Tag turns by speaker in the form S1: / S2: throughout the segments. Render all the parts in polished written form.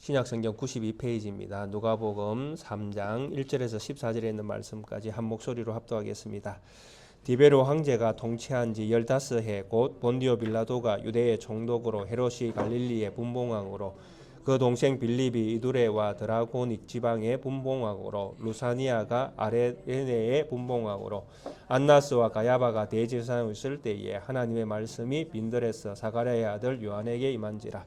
S1: 신약성경 92페이지입니다. 누가복음 3장 1절에서 14절에 있는 말씀까지 한 목소리로 합독하겠습니다. 디베로 황제가 통치한 지 15해 곧 본디오 빌라도가 유대의 총독으로 헤롯이 갈릴리의 분봉왕으로 그 동생 빌립이 이두레와 드라고닉 지방의 분봉왕으로 루사니아가 아레네의 분봉왕으로 안나스와 가야바가 대제사장을 있을 때에 하나님의 말씀이 빈들에서 사가랴의 아들 요한에게 임한지라.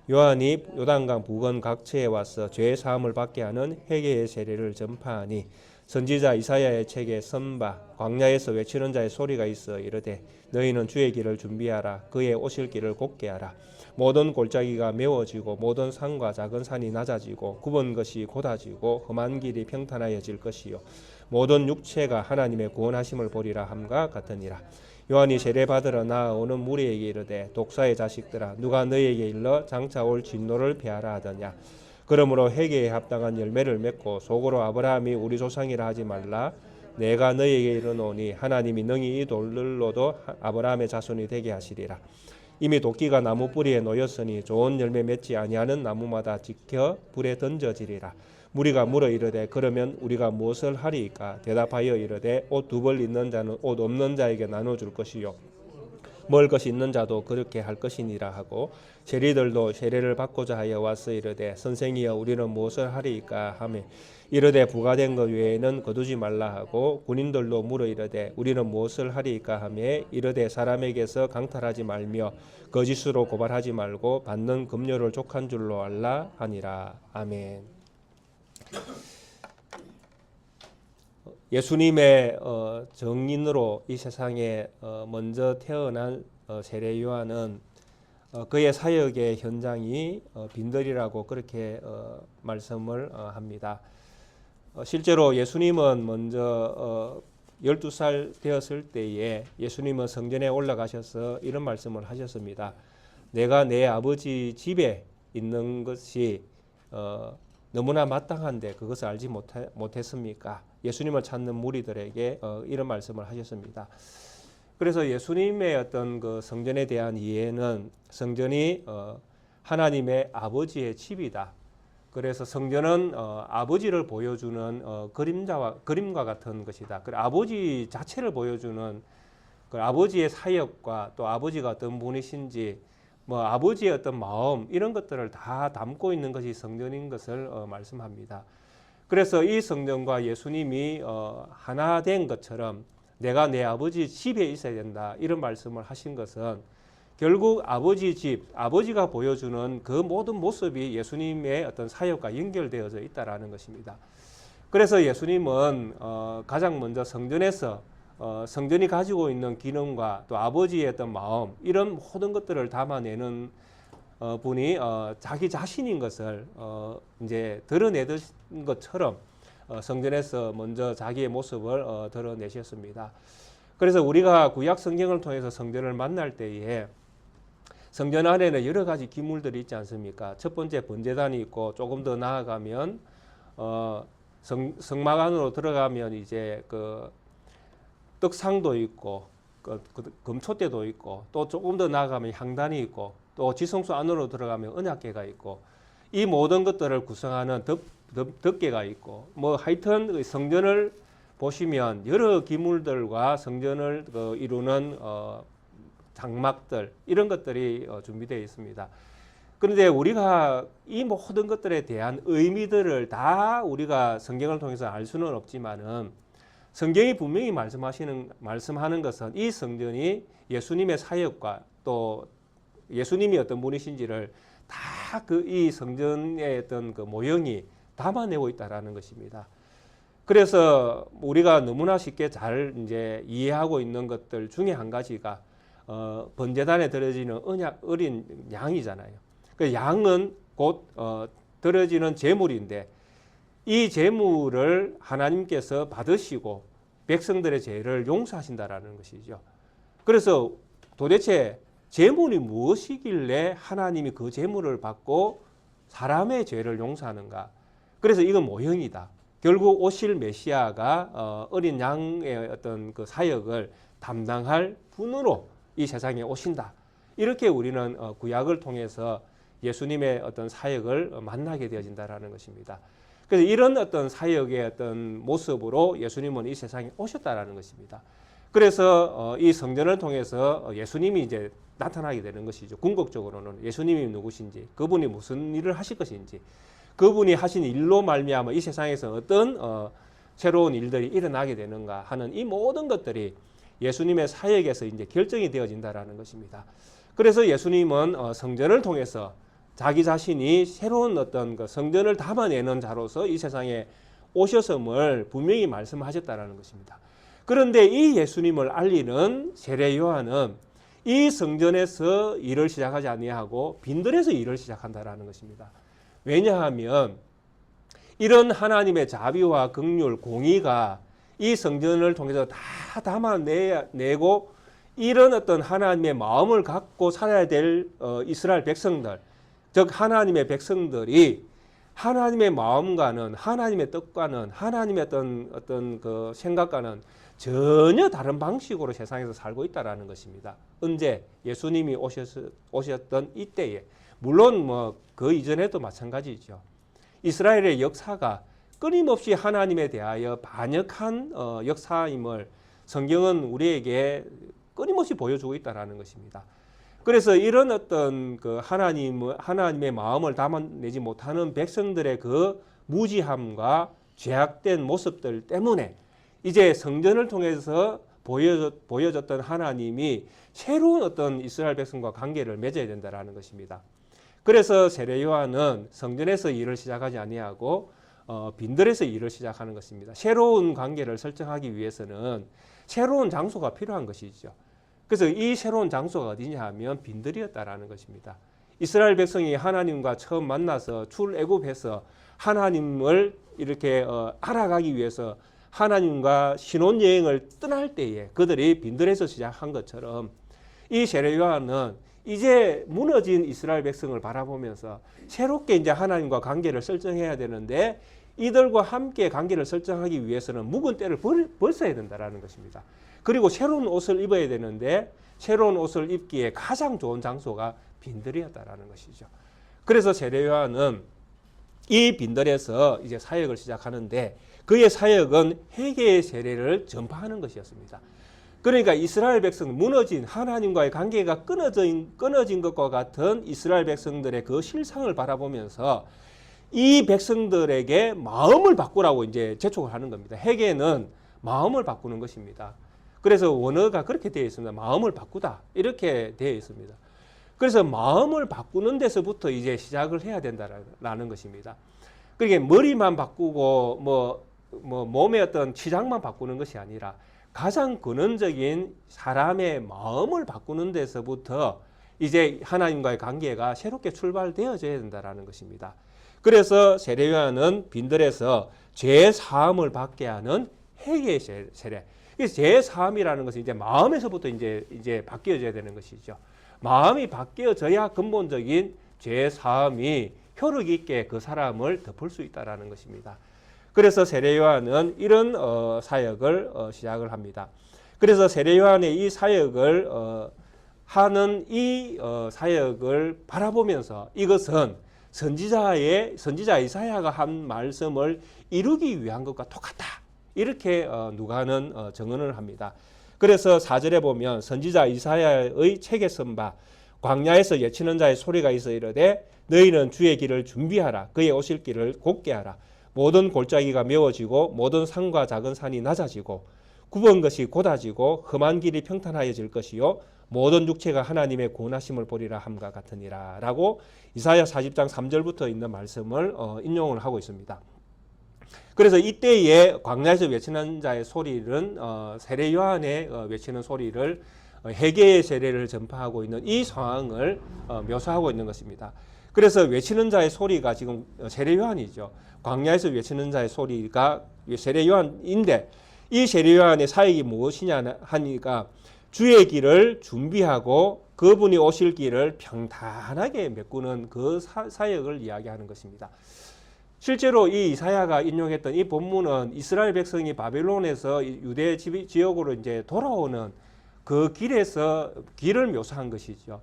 S1: 요한이 요단강 부근 각처에 와서 죄 사함을 받게 하는 회개의 세례를 전파하니 선지자 이사야의 책에 선바 광야에서 외치는 자의 소리가 있어 이르되 너희는 주의 길을 준비하라. 그의 오실 길을 곧게 하라. 모든 골짜기가 메워지고 모든 산과 작은 산이 낮아지고 굽은 것이 곧아지고 험한 길이 평탄하여질 것이요 모든 육체가 하나님의 구원하심을 보리라 함과 같으니라. 요한이 세례받으러 나아오는 무리에게 이르되 독사의 자식들아 누가 너희에게 일러 장차 올 진노를 피하라 하더냐. 그러므로 회개에 합당한 열매를 맺고 속으로 아브라함이 우리 조상이라 하지 말라. 내가 너희에게 이르노니 하나님이 능히 이 돌들로도 아브라함의 자손이 되게 하시리라. 이미 도끼가 나무 뿌리에 놓였으니 좋은 열매 맺지 아니하는 나무마다 지켜 불에 던져지리라. 무리가 물어 이르되 그러면 우리가 무엇을 하리이까? 대답하여 이르되 옷 두 벌 있는 자는 옷 없는 자에게 나눠줄 것이요 먹을 것이 있는 자도 그렇게 할 것이니라 하고 세리들도 세례를 받고자 하여 와서 이르되 선생이여 우리는 무엇을 하리이까 하며 이르되 부과된 것 외에는 거두지 말라 하고 군인들도 물어 이르되 우리는 무엇을 하리이까 하며 이르되 사람에게서 강탈하지 말며 거짓으로 고발하지 말고 받는 급료를 족한 줄로 알라 하니라. 아멘. 예수님의 정인으로 이 세상에 먼저 태어난 세례 요한은 그의 사역의 현장이 빈들이라고 그렇게 말씀을 합니다. 실제로 예수님은 먼저 12살 되었을 때에 예수님은 성전에 올라가셔서 이런 말씀을 하셨습니다. 내가 내 아버지 집에 있는 것이 너무나 마땅한데 그것을 알지 못했습니까? 예수님을 찾는 무리들에게 이런 말씀을 하셨습니다. 그래서 예수님의 어떤 그 성전에 대한 이해는 성전이 하나님의 아버지의 집이다. 그래서 성전은 아버지를 보여주는 그림과 같은 것이다. 그 아버지 자체를 보여주는 그 아버지의 사역과 또 아버지가 어떤 분이신지 아버지의 어떤 마음 이런 것들을 다 담고 있는 것이 성전인 것을 말씀합니다. 그래서 이 성전과 예수님이 하나 된 것처럼 내가 내 아버지 집에 있어야 된다 이런 말씀을 하신 것은 결국 아버지 집, 아버지가 보여주는 그 모든 모습이 예수님의 어떤 사역과 연결되어져 있다라는 것입니다. 그래서 예수님은 가장 먼저 성전에서 성전이 가지고 있는 기능과 또 아버지의 어떤 마음 이런 모든 것들을 담아내는 분이 자기 자신인 것을 이제 드러내던 것처럼 성전에서 먼저 자기의 모습을 드러내셨습니다. 그래서 우리가 구약 성경을 통해서 성전을 만날 때에 성전 안에는 여러 가지 기물들이 있지 않습니까? 첫 번째 번제단이 있고 조금 더 나아가면 성막 안으로 들어가면 이제 그 떡상도 있고 금초대도 있고 또 조금 더 나아가면 향단이 있고 또 지성소 안으로 들어가면 언약궤가 있고 이 모든 것들을 구성하는 덮개가 있고 하여튼 성전을 보시면 여러 기물들과 성전을 이루는 장막들 이런 것들이 준비되어 있습니다. 그런데 우리가 이 모든 것들에 대한 의미들을 다 우리가 성경을 통해서 알 수는 없지만은 성경이 분명히 말씀하는 것은 이 성전이 예수님의 사역과 또 예수님이 어떤 분이신지를 다 이 성전의 어떤 그 모형이 담아내고 있다라는 것입니다. 그래서 우리가 너무나 쉽게 잘 이제 이해하고 있는 것들 중에 한 가지가 번제단에 드려지는 어린 양이잖아요. 그 양은 곧 드려지는 제물인데 이 제물을 하나님께서 받으시고 백성들의 죄를 용서하신다라는 것이죠. 그래서 도대체 제물이 무엇이길래 하나님이 그 제물을 받고 사람의 죄를 용서하는가? 그래서 이건 모형이다. 결국 오실 메시아가 어린 양의 어떤 그 사역을 담당할 분으로 이 세상에 오신다. 이렇게 우리는 구약을 통해서 예수님의 어떤 사역을 만나게 되어진다라는 것입니다. 그래서 이런 어떤 사역의 어떤 모습으로 예수님은 이 세상에 오셨다라는 것입니다. 그래서 이 성전을 통해서 예수님이 이제 나타나게 되는 것이죠. 궁극적으로는 예수님이 누구신지, 그분이 무슨 일을 하실 것인지, 그분이 하신 일로 말미암아 이 세상에서 어떤 새로운 일들이 일어나게 되는가 하는 이 모든 것들이 예수님의 사역에서 이제 결정이 되어진다라는 것입니다. 그래서 예수님은 성전을 통해서 자기 자신이 새로운 어떤 그 성전을 담아내는 자로서 이 세상에 오셨음을 분명히 말씀하셨다라는 것입니다. 그런데 이 예수님을 알리는 세례 요한은 이 성전에서 일을 시작하지 아니하고 빈들에서 일을 시작한다라는 것입니다. 왜냐하면 이런 하나님의 자비와 긍휼, 공의가 이 성전을 통해서 다 담아내고 이런 어떤 하나님의 마음을 갖고 살아야 될 이스라엘 백성들, 즉 하나님의 백성들이 하나님의 마음과는 하나님의 뜻과는 하나님의 어떤 그 생각과는 전혀 다른 방식으로 세상에서 살고 있다라는 것입니다. 언제 예수님이 오셨던 이때에, 물론 뭐 그 이전에도 마찬가지죠. 이스라엘의 역사가 끊임없이 하나님에 대하여 반역한 역사임을 성경은 우리에게 끊임없이 보여주고 있다라는 것입니다. 그래서 이런 어떤 그 하나님의 마음을 담아내지 못하는 백성들의 그 무지함과 죄악된 모습들 때문에 이제 성전을 통해서 보여졌던 하나님이 새로운 어떤 이스라엘 백성과 관계를 맺어야 된다라는 것입니다. 그래서 세례 요한은 성전에서 일을 시작하지 아니하고 빈들에서 일을 시작하는 것입니다. 새로운 관계를 설정하기 위해서는 새로운 장소가 필요한 것이죠. 그래서 이 새로운 장소가 어디냐 하면 빈들이었다라는 것입니다. 이스라엘 백성이 하나님과 처음 만나서 출애굽해서 하나님을 이렇게 알아가기 위해서 하나님과 신혼여행을 떠날 때에 그들이 빈들에서 시작한 것처럼 이 세례 요한은 이제 무너진 이스라엘 백성을 바라보면서 새롭게 이제 하나님과 관계를 설정해야 되는데 이들과 함께 관계를 설정하기 위해서는 묵은 때를 벗어야 된다라는 것입니다. 그리고 새로운 옷을 입어야 되는데 새로운 옷을 입기에 가장 좋은 장소가 빈들이었다라는 것이죠. 그래서 세례 요한은 이 빈들에서 이제 사역을 시작하는데 그의 사역은 회개의 세례를 전파하는 것이었습니다. 그러니까 이스라엘 백성, 무너진 하나님과의 관계가 끊어진 것과 같은 이스라엘 백성들의 그 실상을 바라보면서 이 백성들에게 마음을 바꾸라고 이제 재촉을 하는 겁니다. 회개는 마음을 바꾸는 것입니다. 그래서 원어가 그렇게 되어 있습니다. 마음을 바꾸다 이렇게 되어 있습니다. 그래서 마음을 바꾸는 데서부터 이제 시작을 해야 된다라는 것입니다. 그러니까 머리만 바꾸고 뭐 몸의 어떤 치장만 바꾸는 것이 아니라 가장 근원적인 사람의 마음을 바꾸는 데서부터 이제 하나님과의 관계가 새롭게 출발되어져야 된다라는 것입니다. 그래서 세례 요한은 빈들에서 죄 사함을 받게 하는 회개의 세례. 그래서 죄 사함이라는 것은 이제 마음에서부터 이제 바뀌어져야 되는 것이죠. 마음이 바뀌어져야 근본적인 죄 사함이 효력 있게 그 사람을 덮을 수 있다라는 것입니다. 그래서 세례 요한은 이런 사역을 시작을 합니다. 그래서 세례 요한의 이 사역을 하는 이 사역을 바라보면서 이것은 선지자 이사야가 한 말씀을 이루기 위한 것과 똑같다. 이렇게 누가는 증언을 합니다. 그래서 4절에 보면 선지자 이사야의 책에 쓴 바 광야에서 예치는 자의 소리가 있어 이르되 너희는 주의 길을 준비하라. 그의 오실 길을 곧게 하라. 모든 골짜기가 메워지고 모든 산과 작은 산이 낮아지고 굽은 것이 곧아지고 험한 길이 평탄하여질 것이요 모든 육체가 하나님의 구원하심을 보리라 함과 같으니라 라고 이사야 40장 3절부터 있는 말씀을 인용을 하고 있습니다. 그래서 이때에 광야에서 외치는 자의 소리는 세례 요한의 외치는 소리를 회개의 세례를 전파하고 있는 이 상황을 묘사하고 있는 것입니다. 그래서 외치는 자의 소리가 지금 세례 요한이죠. 광야에서 외치는 자의 소리가 세례 요한인데 이 세례 요한의 사역이 무엇이냐 하니까 주의 길을 준비하고 그분이 오실 길을 평탄하게 메꾸는 그 사역을 이야기하는 것입니다. 실제로 이 이사야가 인용했던 이 본문은 이스라엘 백성이 바벨론에서 유대 지역으로 이제 돌아오는 그 길에서 길을 묘사한 것이죠.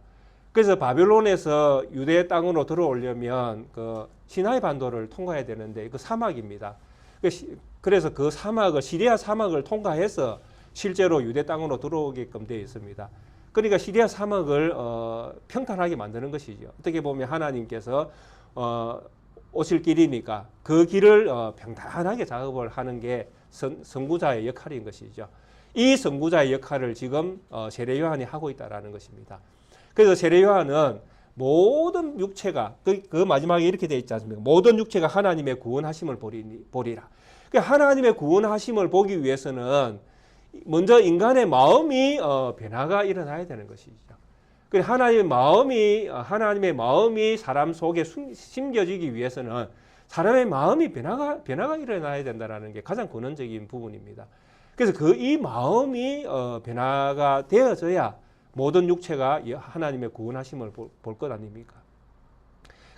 S1: 그래서 바벨론에서 유대 땅으로 들어오려면 그 시나이 반도를 통과해야 되는데 그 사막입니다. 그래서 그 사막을 시리아 사막을 통과해서 실제로 유대 땅으로 들어오게끔 되어 있습니다. 그러니까 시리아 사막을 평탄하게 만드는 것이죠. 어떻게 보면 하나님께서 오실 길이니까 그 길을 평탄하게 작업을 하는 게 선구자의 역할인 것이죠. 이 선구자의 역할을 지금 세례 요한이 하고 있다라는 것입니다. 그래서 세례 요한은 모든 육체가 그 마지막에 이렇게 되어 있지 않습니까? 모든 육체가 하나님의 구원하심을 보리라. 하나님의 구원하심을 보기 위해서는 먼저 인간의 마음이 변화가 일어나야 되는 것이죠. 하나님의 마음이 사람 속에 심겨지기 위해서는 사람의 마음이 변화가 일어나야 된다는 게 가장 근원적인 부분입니다. 그래서 이 마음이 변화가 되어져야 모든 육체가 하나님의 구원하심을 볼 것 아닙니까?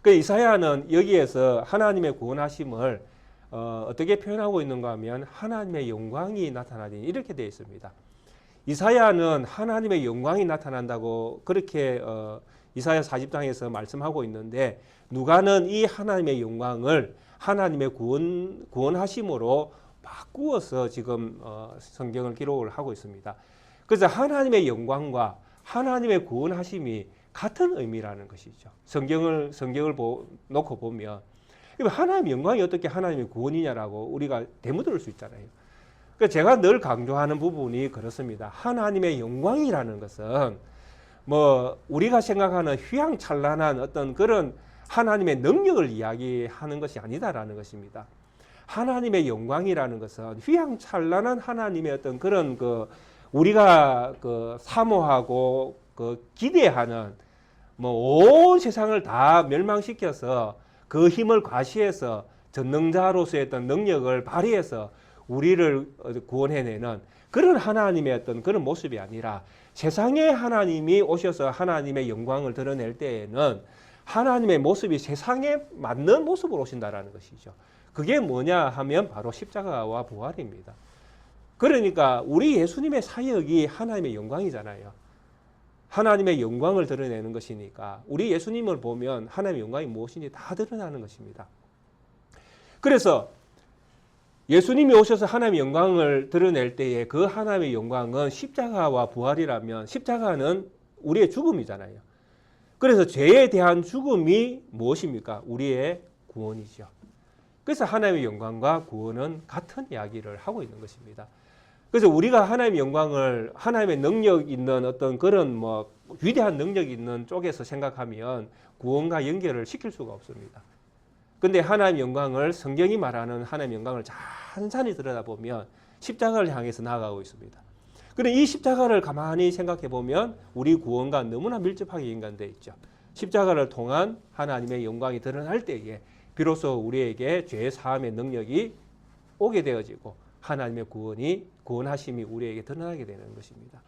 S1: 이사야는 여기에서 하나님의 구원하심을 어떻게 표현하고 있는가 하면 하나님의 영광이 나타나니 이렇게 되어 있습니다. 이사야는 하나님의 영광이 나타난다고 그렇게 이사야 40장에서 말씀하고 있는데 누가는 이 하나님의 영광을 하나님의 구원하심으로 바꾸어서 지금 성경을 기록을 하고 있습니다. 그래서 하나님의 영광과 하나님의 구원하심이 같은 의미라는 것이죠. 성경을 놓고 보면 하나님의 영광이 어떻게 하나님의 구원이냐라고 우리가 되묻을 수 있잖아요. 그러니까 제가 늘 강조하는 부분이 그렇습니다. 하나님의 영광이라는 것은 우리가 생각하는 휘황찬란한 어떤 그런 하나님의 능력을 이야기하는 것이 아니다라는 것입니다. 하나님의 영광이라는 것은 휘황찬란한 하나님의 어떤 그런 우리가 사모하고 기대하는 온 세상을 다 멸망시켜서 그 힘을 과시해서 전능자로서의 어떤 능력을 발휘해서 우리를 구원해내는 그런 하나님의 어떤 그런 모습이 아니라 세상에 하나님이 오셔서 하나님의 영광을 드러낼 때에는 하나님의 모습이 세상에 맞는 모습으로 오신다라는 것이죠. 그게 뭐냐 하면 바로 십자가와 부활입니다. 그러니까 우리 예수님의 사역이 하나님의 영광이잖아요. 하나님의 영광을 드러내는 것이니까 우리 예수님을 보면 하나님의 영광이 무엇인지 다 드러나는 것입니다. 그래서 예수님이 오셔서 하나님의 영광을 드러낼 때에 그 하나님의 영광은 십자가와 부활이라면 십자가는 우리의 죽음이잖아요. 그래서 죄에 대한 죽음이 무엇입니까? 우리의 구원이죠. 그래서 하나님의 영광과 구원은 같은 이야기를 하고 있는 것입니다. 그래서 우리가 하나님의 영광을 하나님의 능력 있는 어떤 그런 위대한 능력 있는 쪽에서 생각하면 구원과 연결을 시킬 수가 없습니다. 근데 하나님의 영광을 성경이 말하는 하나님의 영광을 찬찬히 들여다보면 십자가를 향해서 나아가고 있습니다. 그런데 이 십자가를 가만히 생각해 보면 우리 구원과 너무나 밀접하게 연관되어 있죠. 십자가를 통한 하나님의 영광이 드러날 때에 비로소 우리에게 죄 사함의 능력이 오게 되어지고 하나님의 구원하심이 우리에게 드러나게 되는 것입니다.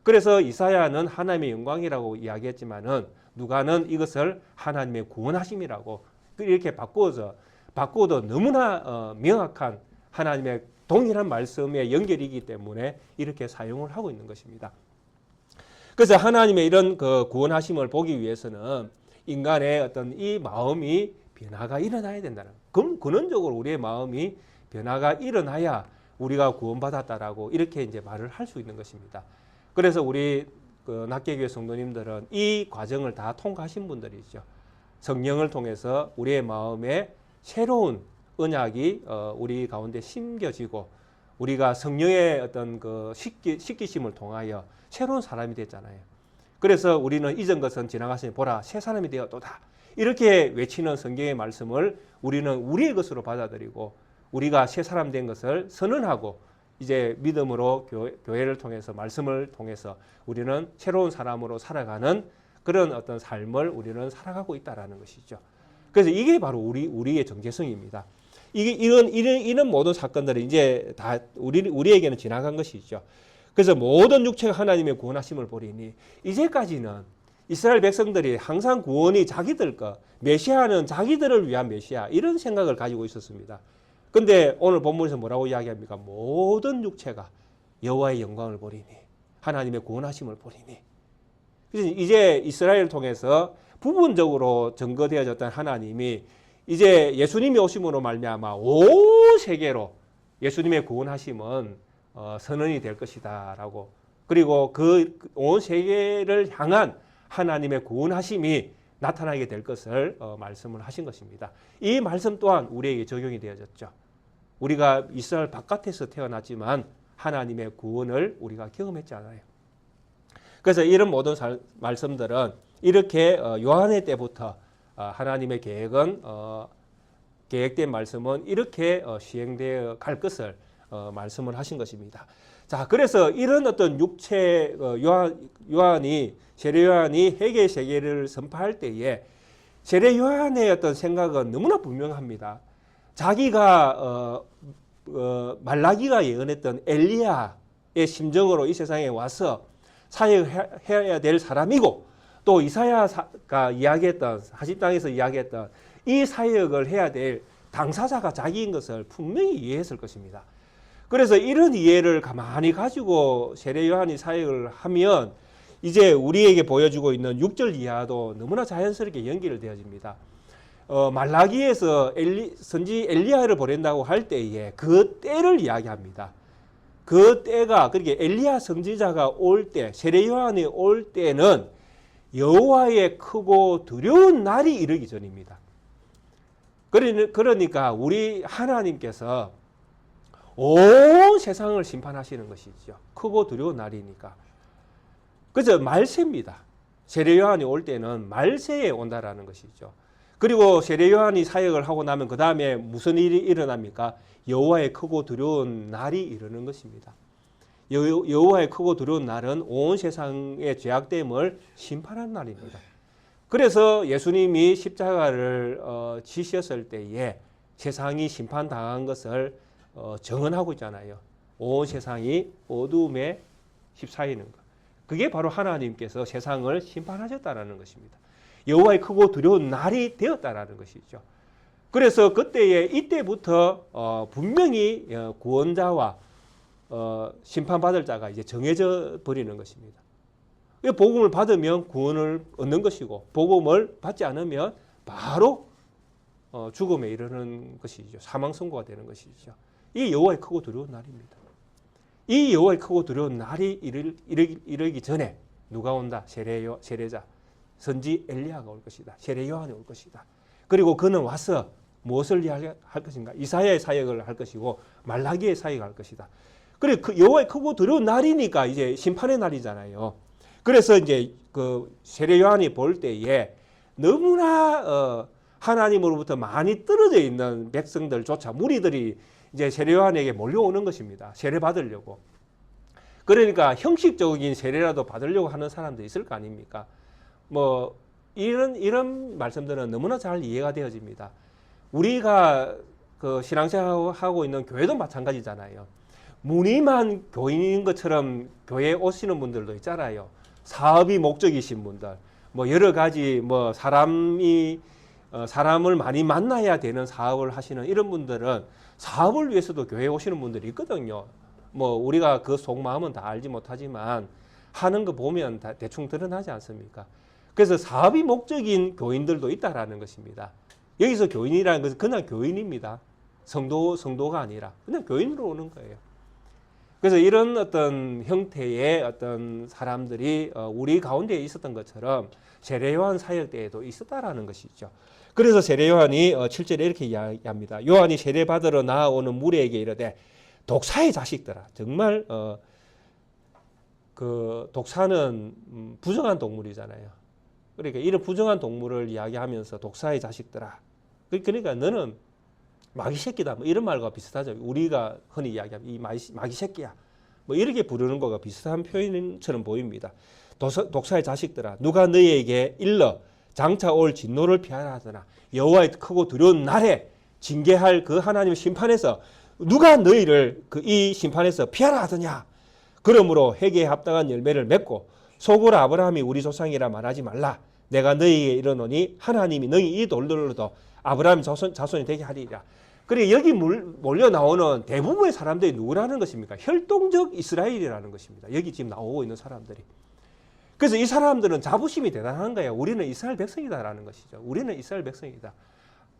S1: 그래서 이사야는 하나님의 영광이라고 이야기했지만은 누가는 이것을 하나님의 구원하심이라고 이렇게 바꾸어도 너무나 명확한 하나님의 동일한 말씀의 연결이기 때문에 이렇게 사용을 하고 있는 것입니다. 그래서 하나님의 이런 구원하심을 보기 위해서는 인간의 어떤 이 마음이 변화가 일어나야 된다는 그럼 근원적으로 우리의 마음이 변화가 일어나야 우리가 구원받았다라고 이렇게 이제 말을 할 수 있는 것입니다. 그래서 우리 낙계교회 성도님들은 이 과정을 다 통과하신 분들이죠. 성령을 통해서 우리의 마음에 새로운 언약이 우리 가운데 심겨지고 우리가 성령의 어떤 식기심을 통하여 새로운 사람이 됐잖아요. 그래서 우리는 이전 것은 지나갔으니 보라 새 사람이 되었도다. 이렇게 외치는 성경의 말씀을 우리는 우리의 것으로 받아들이고 우리가 새 사람 된 것을 선언하고 이제 믿음으로 교회를 통해서 말씀을 통해서 우리는 새로운 사람으로 살아가는 그런 어떤 삶을 우리는 살아가고 있다라는 것이죠. 그래서 이게 바로 우리의 정체성입니다. 이런 모든 사건들이 이제 다 우리에게는 지나간 것이죠. 그래서 모든 육체가 하나님의 구원하심을 보리니 이제까지는 이스라엘 백성들이 항상 구원이 자기들 메시아는 자기들을 위한 메시아 이런 생각을 가지고 있었습니다. 근데 오늘 본문에서 뭐라고 이야기합니까? 모든 육체가 여호와의 영광을 보리니 하나님의 구원하심을 보리니 그래서 이제 이스라엘을 통해서 부분적으로 증거되어졌던 하나님이 이제 예수님이 오심으로 말미암아 온 세계로 예수님의 구원하심은 선언이 될 것이다라고, 그리고 그 온 세계를 향한 하나님의 구원하심이 나타나게 될 것을 말씀을 하신 것입니다. 이 말씀 또한 우리에게 적용이 되어졌죠. 우리가 이스라엘 바깥에서 태어났지만 하나님의 구원을 우리가 경험했잖아요. 그래서 이런 모든 말씀들은 이렇게 요한의 때부터 하나님의 계획된 말씀은 이렇게 시행되어 갈 것을 말씀을 하신 것입니다. 자, 그래서 이런 어떤 육체 세례 요한이 회개 세계를 선포할 때에 세례 요한의 어떤 생각은 너무나 분명합니다. 자기가 말라기가 예언했던 엘리야의 심정으로 이 세상에 와서 사역해야 될 사람이고, 또 이사야가 이야기했던, 하십 땅에서 이야기했던 이 사역을 해야 될 당사자가 자기인 것을 분명히 이해했을 것입니다. 그래서 이런 이해를 가만히 가지고 세례 요한이 사역을 하면 이제 우리에게 보여주고 있는 6절 이하도 너무나 자연스럽게 연결되어집니다. 말라기에서 선지 엘리야를 보낸다고 할 때에 그 때를 이야기합니다. 그 때가, 그렇게 엘리야 선지자가 올 때, 세례 요한이 올 때는 여호와의 크고 두려운 날이 이르기 전입니다. 그러니까 우리 하나님께서 온 세상을 심판하시는 것이죠. 크고 두려운 날이니까. 그래서 말세입니다. 세례 요한이 올 때는 말세에 온다라는 것이죠. 그리고 세례 요한이 사역을 하고 나면 그 다음에 무슨 일이 일어납니까? 여호와의 크고 두려운 날이 이르는 것입니다. 여호와의 크고 두려운 날은 온 세상의 죄악됨을 심판하는 날입니다. 그래서 예수님이 십자가를 지셨을 때에 세상이 심판당한 것을 정언하고 있잖아요. 온 세상이 어둠에 휩싸이는 것. 그게 바로 하나님께서 세상을 심판하셨다라는 것입니다. 여호와의 크고 두려운 날이 되었다라는 것이죠. 그래서 이때부터 분명히 구원자와 심판받을 자가 이제 정해져 버리는 것입니다. 복음을 받으면 구원을 얻는 것이고, 복음을 받지 않으면 바로 죽음에 이르는 것이죠. 사망 선고가 되는 것이죠. 이 여호와의 크고 두려운 날입니다. 이 여호와의 크고 두려운 날이 이르기 전에 누가 온다? 세례자, 선지 엘리야가 올 것이다. 세례 요한이 올 것이다. 그리고 그는 와서 무엇을 할 것인가? 이사야의 사역을 할 것이고 말라기의 사역을 할 것이다. 그리고 그 여호와의 크고 두려운 날이니까 이제 심판의 날이잖아요. 그래서 이제 그 세례 요한이 볼 때에 너무나 하나님으로부터 많이 떨어져 있는 백성들조차, 무리들이 이제 세례 요한에게 몰려오는 것입니다. 세례 받으려고. 그러니까 형식적인 세례라도 받으려고 하는 사람도 있을 거 아닙니까? 뭐 이런 말씀들은 너무나 잘 이해가 되어집니다. 우리가 그 신앙생활하고 있는 교회도 마찬가지잖아요. 무늬만 교인인 것처럼 교회에 오시는 분들도 있잖아요. 사업이 목적이신 분들, 뭐 여러 가지 뭐 사람을 많이 만나야 되는 사업을 하시는 이런 분들은 사업을 위해서도 교회에 오시는 분들이 있거든요. 뭐 우리가 그 속마음은 다 알지 못하지만 하는 거 보면 다 대충 드러나지 않습니까? 그래서 사업이 목적인 교인들도 있다라는 것입니다. 여기서 교인이라는 것은 그냥 교인입니다. 성도가 아니라 그냥 교인으로 오는 거예요. 그래서 이런 어떤 형태의 어떤 사람들이 우리 가운데 있었던 것처럼 세례 요한 사역 때에도 있었다라는 것이죠. 그래서 세례 요한이 7절에 이렇게 이야기합니다. 요한이 세례 받으러 나아오는 무리에게 이르되 독사의 자식들아. 정말 그 독사는 부정한 동물이잖아요. 그러니까 이런 부정한 동물을 이야기하면서 독사의 자식들아. 그러니까 너는 마귀 새끼다. 뭐 이런 말과 비슷하죠. 우리가 흔히 이야기하면 이 마귀 새끼야. 뭐 이렇게 부르는 거가 비슷한 표현처럼 보입니다. 독사의 자식들아, 누가 너희에게 일러 장차 올 진노를 피하라 하더나 여호와의 크고 두려운 날에 징계할 그 하나님의 심판에서 누가 너희를 이 심판에서 피하라 하더냐. 그러므로 회개에 합당한 열매를 맺고 속으로 아브라함이 우리 조상이라 말하지 말라. 내가 너희에게 이르노니 하나님이 너희 이 돌들로도 아브라함 자손이 되게 하리라. 그리고 여기 몰려 나오는 대부분의 사람들이 누구라는 것입니까? 혈통적 이스라엘이라는 것입니다. 여기 지금 나오고 있는 사람들이. 그래서 이 사람들은 자부심이 대단한 거예요. 우리는 이스라엘 백성이다라는 것이죠. 우리는 이스라엘 백성이다.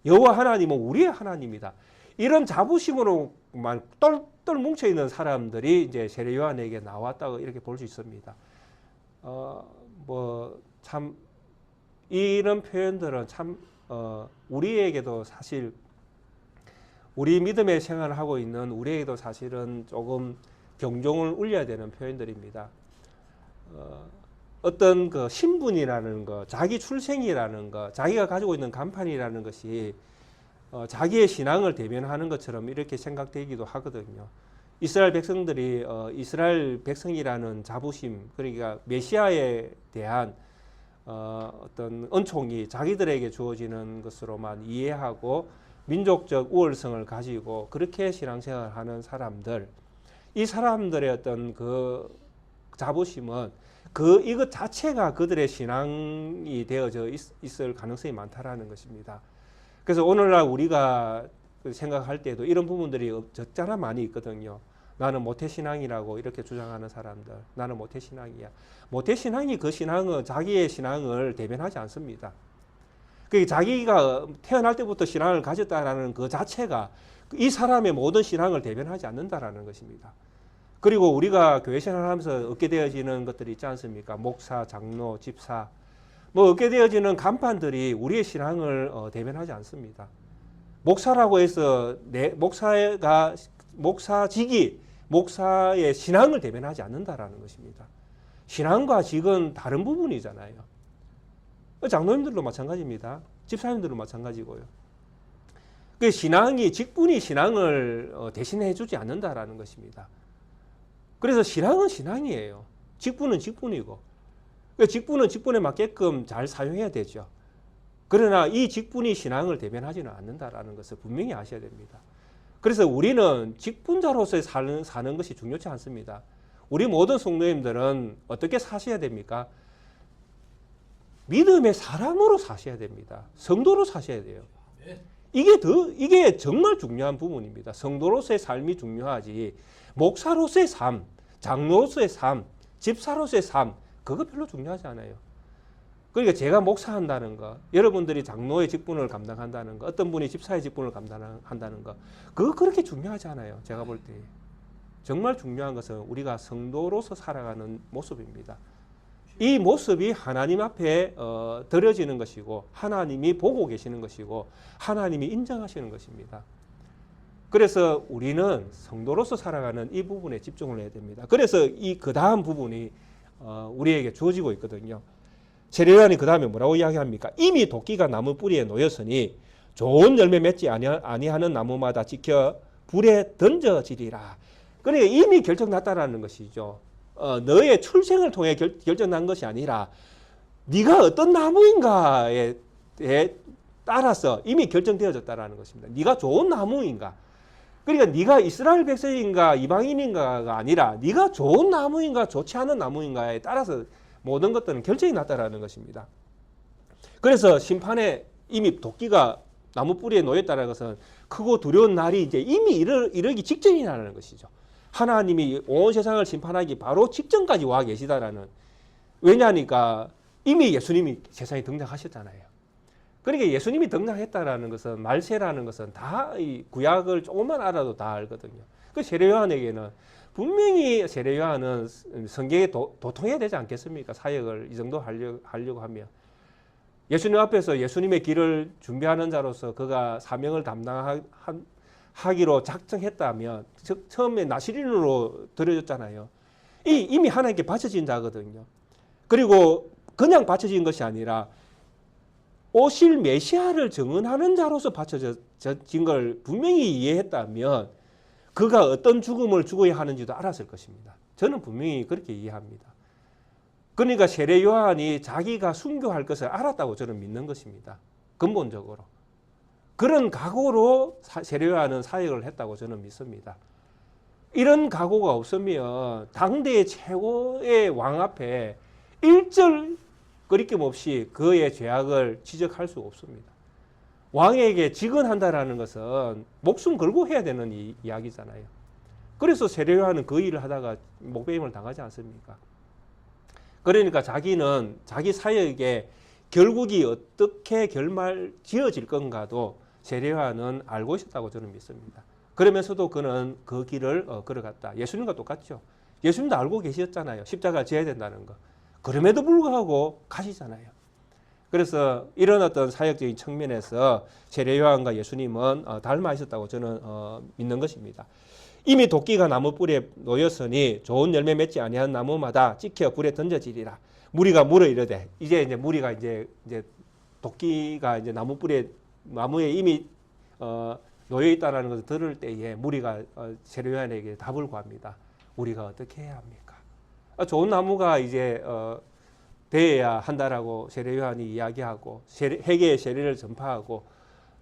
S1: 여호와 하나님은 우리의 하나님이다. 이런 자부심으로만 똘똘 뭉쳐 있는 사람들이 이제 세례 요한에게 나왔다고 이렇게 볼 수 있습니다. 뭐 참 이런 표현들은 참 우리에게도 사실 우리 믿음의 생활을 하고 있는 우리에게도 사실은 조금 경종을 울려야 되는 표현들입니다. 어떤 그 신분이라는 거, 자기 출생이라는 거, 자기가 가지고 있는 간판이라는 것이 자기의 신앙을 대변하는 것처럼 이렇게 생각되기도 하거든요. 이스라엘 백성들이 이스라엘 백성이라는 자부심, 그러니까 메시아에 대한 어떤 은총이 자기들에게 주어지는 것으로만 이해하고 민족적 우월성을 가지고 그렇게 신앙생활을 하는 사람들, 이 사람들의 어떤 그 자부심은 이것 자체가 그들의 신앙이 되어져 있을 가능성이 많다라는 것입니다. 그래서 오늘날 우리가 생각할 때도 이런 부분들이 적잖아 많이 있거든요. 나는 모태신앙이라고 이렇게 주장하는 사람들, 나는 모태신앙이야. 모태신앙이 그 신앙은 자기의 신앙을 대변하지 않습니다. 그 자기가 태어날 때부터 신앙을 가졌다라는 그 자체가 이 사람의 모든 신앙을 대변하지 않는다라는 것입니다. 그리고 우리가 교회 생활하면서 얻게 되어지는 것들이 있지 않습니까? 목사, 장로, 집사, 뭐 얻게 되어지는 간판들이 우리의 신앙을 대변하지 않습니다. 목사라고 해서 목사직이 목사의 신앙을 대변하지 않는다라는 것입니다. 신앙과 직은 다른 부분이잖아요. 장로님들도 마찬가지입니다. 집사님들도 마찬가지고요. 그 신앙이 직분이 신앙을 대신해 주지 않는다라는 것입니다. 그래서 신앙은 신앙이에요. 직분은 직분이고, 직분은 직분에 맞게끔 잘 사용해야 되죠. 그러나 이 직분이 신앙을 대변하지는 않는다라는 것을 분명히 아셔야 됩니다. 그래서 우리는 직분자로서 사는 것이 중요치 않습니다. 우리 모든 성도님들은 어떻게 사셔야 됩니까? 믿음의 사람으로 사셔야 됩니다. 성도로 사셔야 돼요. 이게 정말 중요한 부분입니다. 성도로서의 삶이 중요하지, 목사로서의 삶, 장로로서의 삶, 집사로서의 삶, 그거 별로 중요하지 않아요. 그러니까 제가 목사한다는 거, 여러분들이 장로의 직분을 감당한다는 거, 어떤 분이 집사의 직분을 감당한다는 거, 그거 그렇게 중요하지 않아요. 제가 볼 때. 정말 중요한 것은 우리가 성도로서 살아가는 모습입니다. 이 모습이 하나님 앞에 드려지는 것이고, 하나님이 보고 계시는 것이고, 하나님이 인정하시는 것입니다. 그래서 우리는 성도로서 살아가는 이 부분에 집중을 해야 됩니다. 그래서 그 다음 부분이 우리에게 주어지고 있거든요. 세례 요한이 그 다음에 뭐라고 이야기합니까? 이미 도끼가 나무 뿌리에 놓였으니 좋은 열매 맺지 아니하는 나무마다 지켜 불에 던져지리라. 그러니까 이미 결정났다라는 것이죠. 너의 출생을 통해 결정난 것이 아니라 네가 어떤 나무인가에 따라서 이미 결정되어졌다라는 것입니다. 네가 좋은 나무인가? 그러니까 네가 이스라엘 백성인가 이방인인가가 아니라 네가 좋은 나무인가 좋지 않은 나무인가에 따라서 모든 것들은 결정이 났다라는 것입니다. 그래서 심판에 이미 도끼가 나무 뿌리에 놓였다는 것은 크고 두려운 날이 이제 이미 이르기 직전이라는 것이죠. 하나님이 온 세상을 심판하기 바로 직전까지 와 계시다라는. 왜냐하니까 이미 예수님이 세상에 등장하셨잖아요. 그러니까 예수님이 등장했다라는 것은, 말세라는 것은 다 이 구약을 조금만 알아도 다 알거든요. 그 세례 요한에게는 분명히 세례 요한은 성경에 도통해야 되지 않겠습니까? 사역을 이 정도 하려고 하면. 예수님 앞에서 예수님의 길을 준비하는 자로서 그가 사명을 담당하기로 작정했다면, 처음에 나시린으로 드려졌잖아요. 이미 하나님께 바쳐진 자거든요. 그리고 그냥 바쳐진 것이 아니라 오실 메시아를 증언하는 자로서 바쳐진 걸 분명히 이해했다면 그가 어떤 죽음을 죽어야 하는지도 알았을 것입니다. 저는 분명히 그렇게 이해합니다. 그러니까 세례 요한이 자기가 순교할 것을 알았다고 저는 믿는 것입니다. 근본적으로. 그런 각오로 세례 요한은 사역을 했다고 저는 믿습니다. 이런 각오가 없으면 당대의 최고의 왕 앞에 일절 거리낌 없이 그의 죄악을 지적할 수 없습니다. 왕에게 직언한다라는 것은 목숨 걸고 해야 되는 이야기잖아요. 그래서 세례 요한은 그 일을 하다가 목배임을 당하지 않습니까? 그러니까 자기는 자기 사역에 결국이 어떻게 결말 지어질 건가도 세례요한은 알고 있었다고 저는 믿습니다. 그러면서도 그는 그 길을 걸어갔다. 예수님과 똑같죠. 예수님도 알고 계셨잖아요. 십자가 지어야 된다는 거. 그럼에도 불구하고 가시잖아요. 그래서 이런 어떤 사역적인 측면에서 세례요한과 예수님은 닮아 있었다고 저는 믿는 것입니다. 이미 도끼가 나무 뿔에 놓였으니 좋은 열매 맺지 아니한 나무마다 찍혀 불에 던져지리라. 무리가 물어 이르되 이제 무리가 이제 도끼가 이제 나무에 이미 놓여 있다는 것을 들을 때에 무리가 세례요한에게 답을 구합니다. 우리가 어떻게 해야 합니까? 좋은 나무가 이제 되어야 한다라고 세례요한이 이야기하고 회개의 세례를 전파하고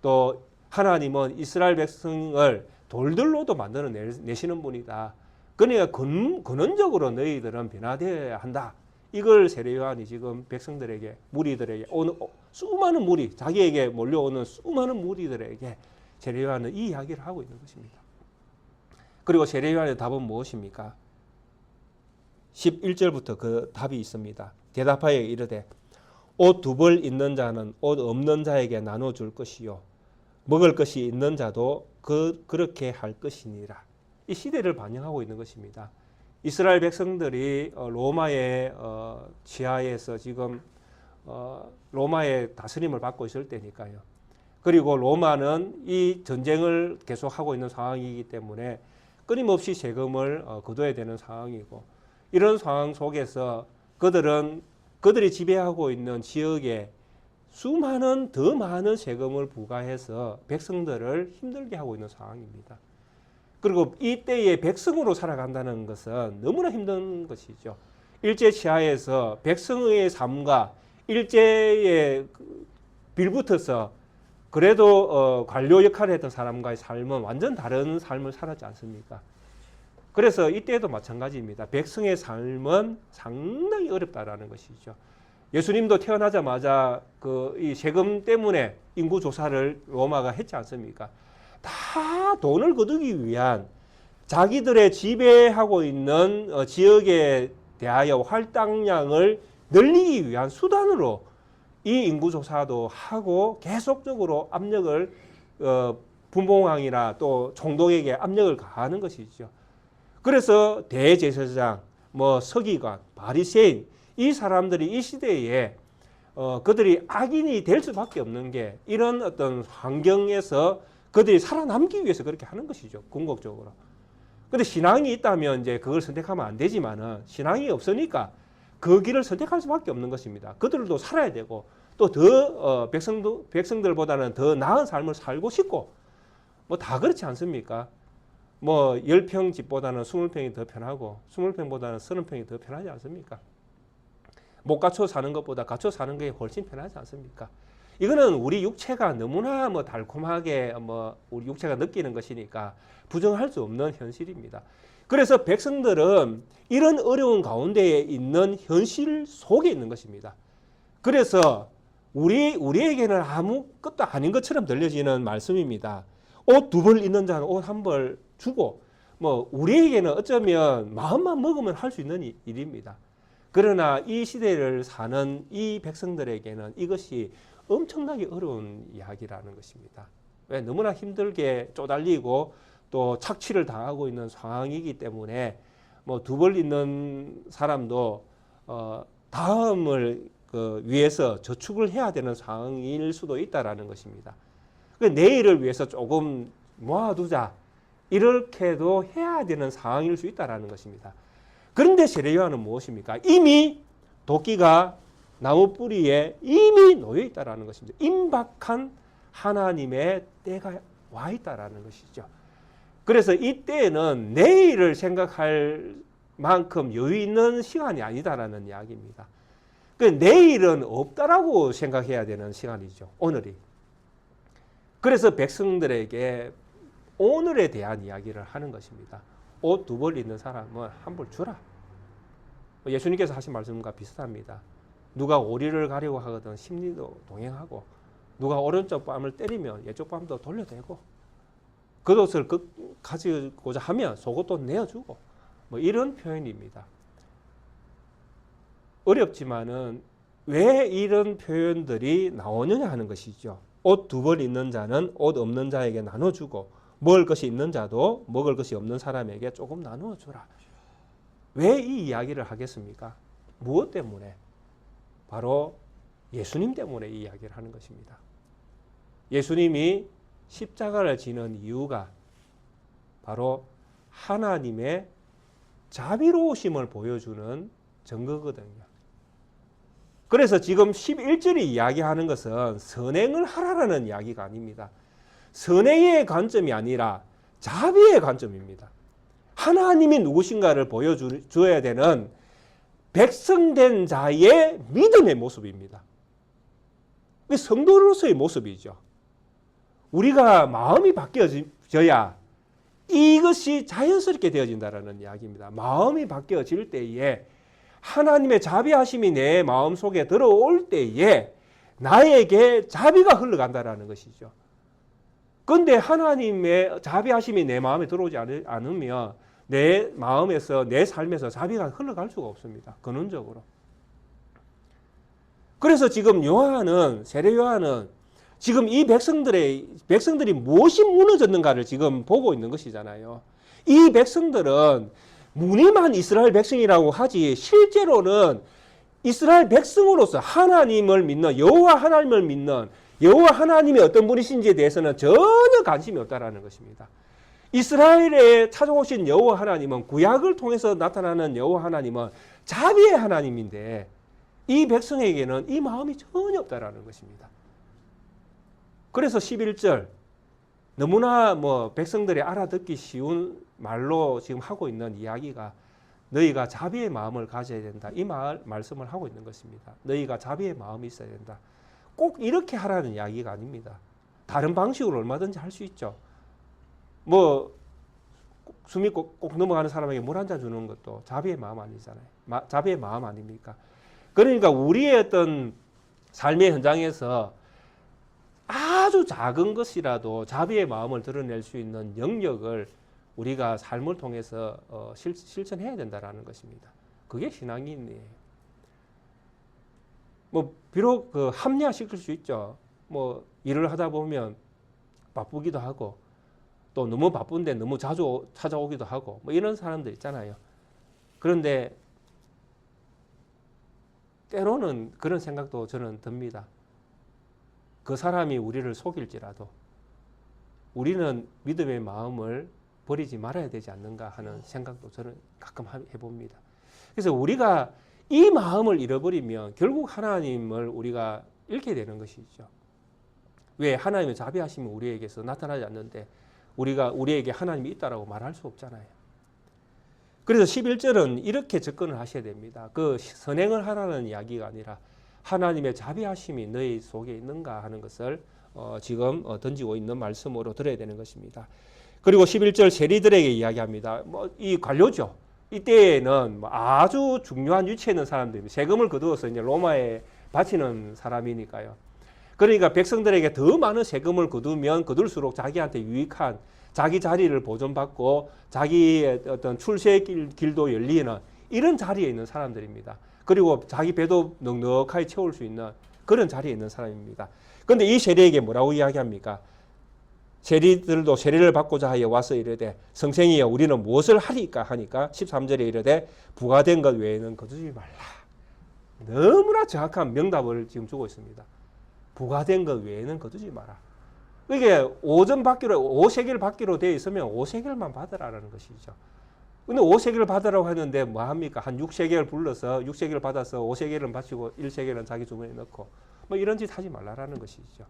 S1: 또 하나님은 이스라엘 백성을 돌들로도 만들어 내시는 분이다. 그러니까 근원적으로 너희들은 변화되어야 한다. 이걸 세례요한이 지금 백성들에게 무리들에게 오는 수많은 무리 자기에게 몰려오는 수많은 무리들에게 세례요한은 이 이야기를 하고 있는 것입니다. 그리고 세례요한의 답은 무엇입니까? 11절부터 그 답이 있습니다. 대답하여 이르되 옷 두 벌 있는 자는 옷 없는 자에게 나눠줄 것이요 먹을 것이 있는 자도 그렇게 할 것이니라. 이 시대를 반영하고 있는 것입니다. 이스라엘 백성들이 로마의 지하에서 지금 로마의 다스림을 받고 있을 때니까요. 그리고 로마는 이 전쟁을 계속하고 있는 상황이기 때문에 끊임없이 세금을 거둬야 되는 상황이고 이런 상황 속에서 그들이 지배하고 있는 지역에 더 많은 세금을 부과해서 백성들을 힘들게 하고 있는 상황입니다. 그리고 이때에 백성으로 살아간다는 것은 너무나 힘든 것이죠. 일제 치하에서 백성의 삶과 일제에 빌붙어서 그래도 관료 역할을 했던 사람과의 삶은 완전 다른 삶을 살았지 않습니까? 그래서 이때도 마찬가지입니다. 백성의 삶은 상당히 어렵다라는 것이죠. 예수님도 태어나자마자 이 세금 때문에 인구 조사를 로마가 했지 않습니까? 다 돈을 거두기 위한 자기들의 지배하고 있는 지역에 대하여 할당량을 늘리기 위한 수단으로 이 인구 조사도 하고 계속적으로 압력을 분봉왕이나 또 총독에게 압력을 가하는 것이죠. 그래서 대제사장, 서기관, 바리새인 이 사람들이 이 시대에 그들이 악인이 될 수밖에 없는 게 이런 어떤 환경에서 그들이 살아남기 위해서 그렇게 하는 것이죠. 궁극적으로. 근데 신앙이 있다면 이제 그걸 선택하면 안 되지만은 신앙이 없으니까 그 길을 선택할 수밖에 없는 것입니다. 그들도 살아야 되고 또 더 백성들보다는 더 나은 삶을 살고 싶고 다 그렇지 않습니까? 10평 집보다는 20평이 더 편하고 20평보다는 30평이 더 편하지 않습니까? 못 갖춰 사는 것보다 갖춰 사는 게 훨씬 편하지 않습니까? 이거는 우리 육체가 너무나 달콤하게 우리 육체가 느끼는 것이니까 부정할 수 없는 현실입니다. 그래서 백성들은 이런 어려운 가운데에 있는 현실 속에 있는 것입니다. 그래서 우리에게는 아무것도 아닌 것처럼 들려지는 말씀입니다. 옷 두 벌 있는 자는 옷 한 벌 주고 우리에게는 어쩌면 마음만 먹으면 할 수 있는 일입니다. 그러나 이 시대를 사는 이 백성들에게는 이것이 엄청나게 어려운 이야기라는 것입니다. 왜? 너무나 힘들게 쪼달리고 또 착취를 당하고 있는 상황이기 때문에 두 벌 있는 사람도 다음을 위해서 저축을 해야 되는 상황일 수도 있다라는 것입니다. 내일을 위해서 조금 모아두자 이렇게도 해야 되는 상황일 수 있다라는 것입니다. 그런데 세례요한은 무엇입니까? 이미 도끼가 나무 뿌리에 이미 놓여 있다라는 것입니다. 임박한 하나님의 때가 와 있다라는 것이죠. 그래서 이때는 내일을 생각할 만큼 여유 있는 시간이 아니다라는 이야기입니다. 내일은 없다라고 생각해야 되는 시간이죠. 오늘이. 그래서 백성들에게 오늘에 대한 이야기를 하는 것입니다. 옷 두 벌 있는 사람은 한 벌 주라. 예수님께서 하신 말씀과 비슷합니다. 누가 오리를 가려고 하거든 심리도 동행하고 누가 오른쪽 뺨을 때리면 왼쪽 뺨도 돌려대고 겉옷을 가지고자 하면 속옷도 내어주고 이런 표현입니다. 어렵지만은 왜 이런 표현들이 나오느냐 하는 것이죠. 옷 두 벌 있는 자는 옷 없는 자에게 나눠주고 먹을 것이 있는 자도 먹을 것이 없는 사람에게 조금 나누어 주라. 왜 이 이야기를 하겠습니까? 무엇 때문에? 바로 예수님 때문에 이 이야기를 하는 것입니다. 예수님이 십자가를 지는 이유가 바로 하나님의 자비로우심을 보여주는 증거거든요. 그래서 지금 11절이 이야기하는 것은 선행을 하라라는 이야기가 아닙니다. 선행의 관점이 아니라 자비의 관점입니다. 하나님이 누구신가를 보여줘야 되는 백성된 자의 믿음의 모습입니다. 성도로서의 모습이죠. 우리가 마음이 바뀌어져야 이것이 자연스럽게 되어진다는 이야기입니다. 마음이 바뀌어질 때에 하나님의 자비하심이 내 마음속에 들어올 때에 나에게 자비가 흘러간다는 것이죠. 그런데 하나님의 자비하심이 내 마음에 들어오지 않으면 내 마음에서 내 삶에서 자비가 흘러갈 수가 없습니다. 근원적으로. 그래서 지금 요한은 세례 요한은 지금 이 백성들이 무엇이 무너졌는가를 지금 보고 있는 것이잖아요. 이 백성들은 무늬만 이스라엘 백성이라고 하지 실제로는 이스라엘 백성으로서 하나님을 믿는 여호와 하나님을 믿는 여호와 하나님이 어떤 분이신지에 대해서는 전혀 관심이 없다라는 것입니다. 이스라엘에 찾아오신 여호와 하나님은 구약을 통해서 나타나는 여호와 하나님은 자비의 하나님인데 이 백성에게는 이 마음이 전혀 없다라는 것입니다. 그래서 11절 너무나 백성들이 알아듣기 쉬운 말로 지금 하고 있는 이야기가 너희가 자비의 마음을 가져야 된다. 이 말씀을 하고 있는 것입니다. 너희가 자비의 마음이 있어야 된다. 꼭 이렇게 하라는 이야기가 아닙니다. 다른 방식으로 얼마든지 할 수 있죠. 숨이 꼭 넘어가는 사람에게 물 한 잔 주는 것도 자비의 마음 아니잖아요. 자비의 마음 아닙니까? 그러니까 우리의 어떤 삶의 현장에서 아주 작은 것이라도 자비의 마음을 드러낼 수 있는 영역을 우리가 삶을 통해서 실천해야 된다는 것입니다. 그게 신앙인이에요. 비록 합리화시킬 수 있죠. 일을 하다 보면 바쁘기도 하고 또 너무 바쁜데 너무 자주 찾아오기도 하고 이런 사람들 있잖아요. 그런데 때로는 그런 생각도 저는 듭니다. 그 사람이 우리를 속일지라도 우리는 믿음의 마음을 버리지 말아야 되지 않는가 하는 생각도 저는 가끔 해봅니다. 그래서 우리가 이 마음을 잃어버리면 결국 하나님을 우리가 잃게 되는 것이죠. 왜? 하나님의 자비하심이 우리에게서 나타나지 않는데 우리에게 하나님이 있다라고 말할 수 없잖아요. 그래서 11절은 이렇게 접근을 하셔야 됩니다. 그 선행을 하라는 이야기가 아니라 하나님의 자비하심이 너희 속에 있는가 하는 것을 지금 던지고 있는 말씀으로 들어야 되는 것입니다. 그리고 11절 세리들에게 이야기합니다. 이 관료죠. 이때에는 아주 중요한 위치에 있는 사람들입니다. 세금을 거두어서 이제 로마에 바치는 사람이니까요. 그러니까 백성들에게 더 많은 세금을 거두면 거둘수록 자기한테 유익한 자기 자리를 보존받고 자기의 어떤 출세의 길도 열리는 이런 자리에 있는 사람들입니다. 그리고 자기 배도 넉넉하게 채울 수 있는 그런 자리에 있는 사람입니다. 그런데 이 세리에게 뭐라고 이야기합니까? 세리들도 세례를 받고자 하여 와서 이르되 성생이여 우리는 무엇을 하리까 하니까 13절에 이르되 부과된 것 외에는 거두지 말라. 너무나 정확한 명답을 지금 주고 있습니다. 부과된 것 외에는 거두지 마라. 이게 5전 받기로 5세겔 받기로 되어 있으면 5세겔만 받으라는 것이죠. 근데 5세겔을 받으라고 하는데 뭐 합니까? 한 6세겔 불러서 6세겔 받아서 5세겔은 바치고 1세겔은 자기 주머니에 넣고 이런 짓 하지 말라라는 것이죠.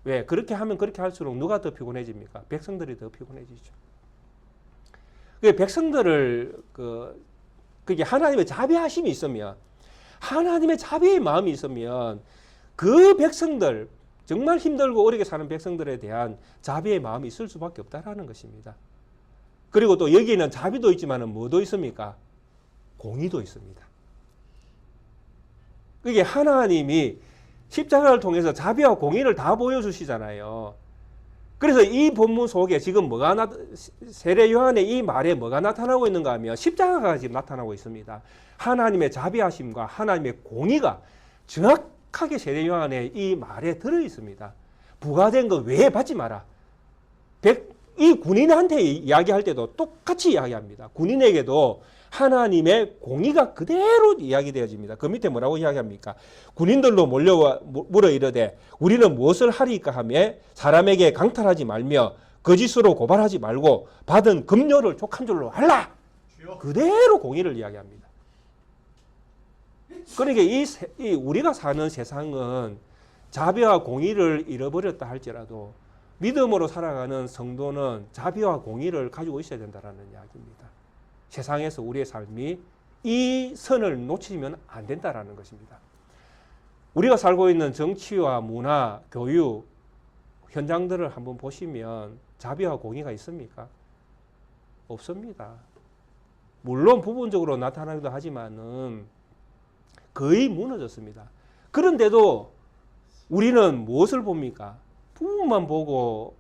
S1: 왜? 그렇게 하면 그렇게 할수록 누가 더 피곤해집니까? 백성들이 더 피곤해지죠. 백성들을 그게 하나님의 자비하심이 있으면 하나님의 자비의 마음이 있으면 그 백성들 정말 힘들고 어렵게 사는 백성들에 대한 자비의 마음이 있을 수밖에 없다라는 것입니다. 그리고 또 여기에는 자비도 있지만 뭐도 있습니까? 공의도 있습니다. 그게 하나님이 십자가를 통해서 자비와 공의를 다 보여주시잖아요. 그래서 이 본문 속에 지금 세례 요한의 이 말에 뭐가 나타나고 있는가 하면 십자가가 지금 나타나고 있습니다. 하나님의 자비하심과 하나님의 공의가 정확하게 세례 요한의 이 말에 들어 있습니다. 부과된 거 왜 받지 마라. 이 군인한테 이야기할 때도 똑같이 이야기합니다. 군인에게도 하나님의 공의가 그대로 이야기되어집니다. 그 밑에 뭐라고 이야기합니까? 군인들로 몰려와 물어 이르되 우리는 무엇을 하리까 하며 사람에게 강탈하지 말며 거짓으로 고발하지 말고 받은 급료를 족한 줄로 알라. 그대로 공의를 이야기합니다. 그러니까 이 우리가 사는 세상은 자비와 공의를 잃어버렸다 할지라도 믿음으로 살아가는 성도는 자비와 공의를 가지고 있어야 된다는 이야기입니다. 세상에서 우리의 삶이 이 선을 놓치면 안 된다는 것입니다. 우리가 살고 있는 정치와 문화, 교육 현장들을 한번 보시면 자비와 공의가 있습니까? 없습니다. 물론 부분적으로 나타나기도 하지만은 거의 무너졌습니다. 그런데도 우리는 무엇을 봅니까? 부분만 보고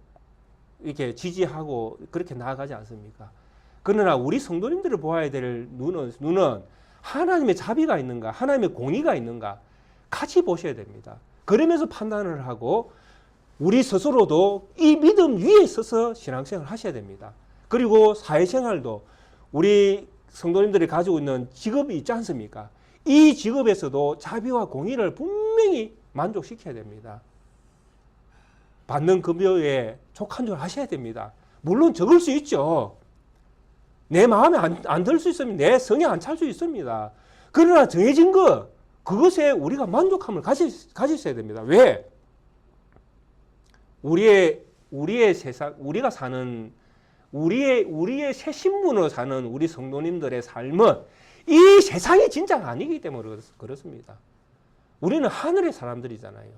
S1: 이렇게 지지하고 그렇게 나아가지 않습니까? 그러나 우리 성도님들을 보아야 될 눈은 하나님의 자비가 있는가, 하나님의 공의가 있는가 같이 보셔야 됩니다. 그러면서 판단을 하고 우리 스스로도 이 믿음 위에 서서 신앙생활을 하셔야 됩니다. 그리고 사회생활도 우리 성도님들이 가지고 있는 직업이 있지 않습니까? 이 직업에서도 자비와 공의를 분명히 만족시켜야 됩니다. 받는 급여에 족한 줄 아셔야 됩니다. 물론 적을 수 있죠. 내 마음에 안 들 수 있으면 내 성에 안 찰 수 있습니다. 그러나 정해진 그것에 우리가 만족함을 가지셔야 됩니다. 왜? 우리의 세상, 우리가 사는 우리의 새 신분으로 사는 우리 성도님들의 삶은 이 세상이 진짜가 아니기 때문에 그렇습니다. 우리는 하늘의 사람들이잖아요.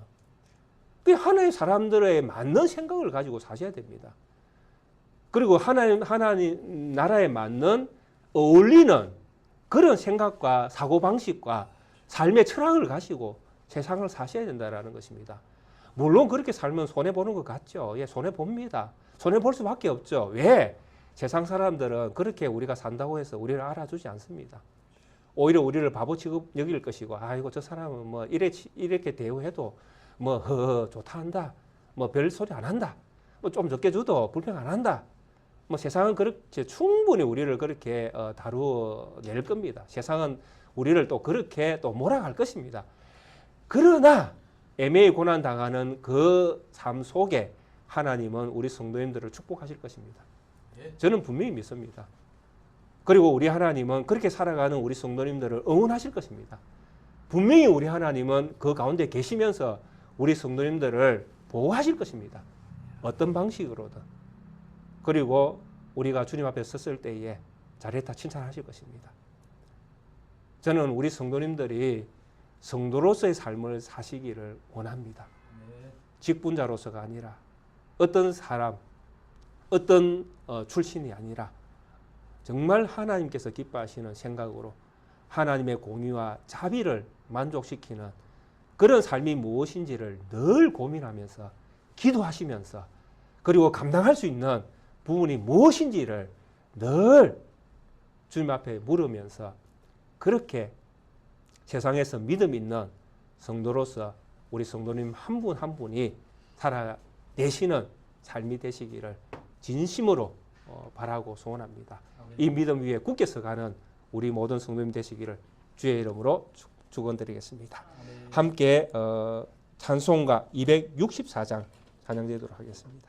S1: 그 하나의 사람들에 맞는 생각을 가지고 사셔야 됩니다. 그리고 하나님 나라에 맞는 어울리는 그런 생각과 사고방식과 삶의 철학을 가지고 세상을 사셔야 된다는 것입니다. 물론 그렇게 살면 손해보는 것 같죠. 예, 손해봅니다. 손해볼 수밖에 없죠. 왜? 세상 사람들은 그렇게 우리가 산다고 해서 우리를 알아주지 않습니다. 오히려 우리를 바보 취급 여길 것이고, 아이고 저 사람은 뭐 이렇게 대우해도 뭐 좋다 한다, 뭐 별 소리 안 한다, 뭐 좀 적게 줘도 불평 안 한다. 뭐 세상은 그렇게 충분히 우리를 그렇게 다루낼 겁니다. 세상은 우리를 또 그렇게 또 몰아갈 것입니다. 그러나 애매히 고난 당하는 그 삶 속에 하나님은 우리 성도님들을 축복하실 것입니다. 저는 분명히 믿습니다. 그리고 우리 하나님은 그렇게 살아가는 우리 성도님들을 응원하실 것입니다. 분명히 우리 하나님은 그 가운데 계시면서 우리 성도님들을 보호하실 것입니다. 어떤 방식으로든. 그리고 우리가 주님 앞에 섰을 때에 잘했다 칭찬하실 것입니다. 저는 우리 성도님들이 성도로서의 삶을 사시기를 원합니다. 직분자로서가 아니라 어떤 사람, 어떤 출신이 아니라 정말 하나님께서 기뻐하시는 생각으로 하나님의 공의와 자비를 만족시키는 그런 삶이 무엇인지를 늘 고민하면서 기도하시면서 그리고 감당할 수 있는 부분이 무엇인지를 늘 주님 앞에 물으면서 그렇게 세상에서 믿음 있는 성도로서 우리 성도님 한 분 한 분이 살아내시는 삶이 되시기를 진심으로 바라고 소원합니다. 이 믿음 위에 굳게 서가는 우리 모든 성도님 되시기를 주의 이름으로 축원드리겠습니다. 함께 찬송가 264장 찬양되도록 하겠습니다.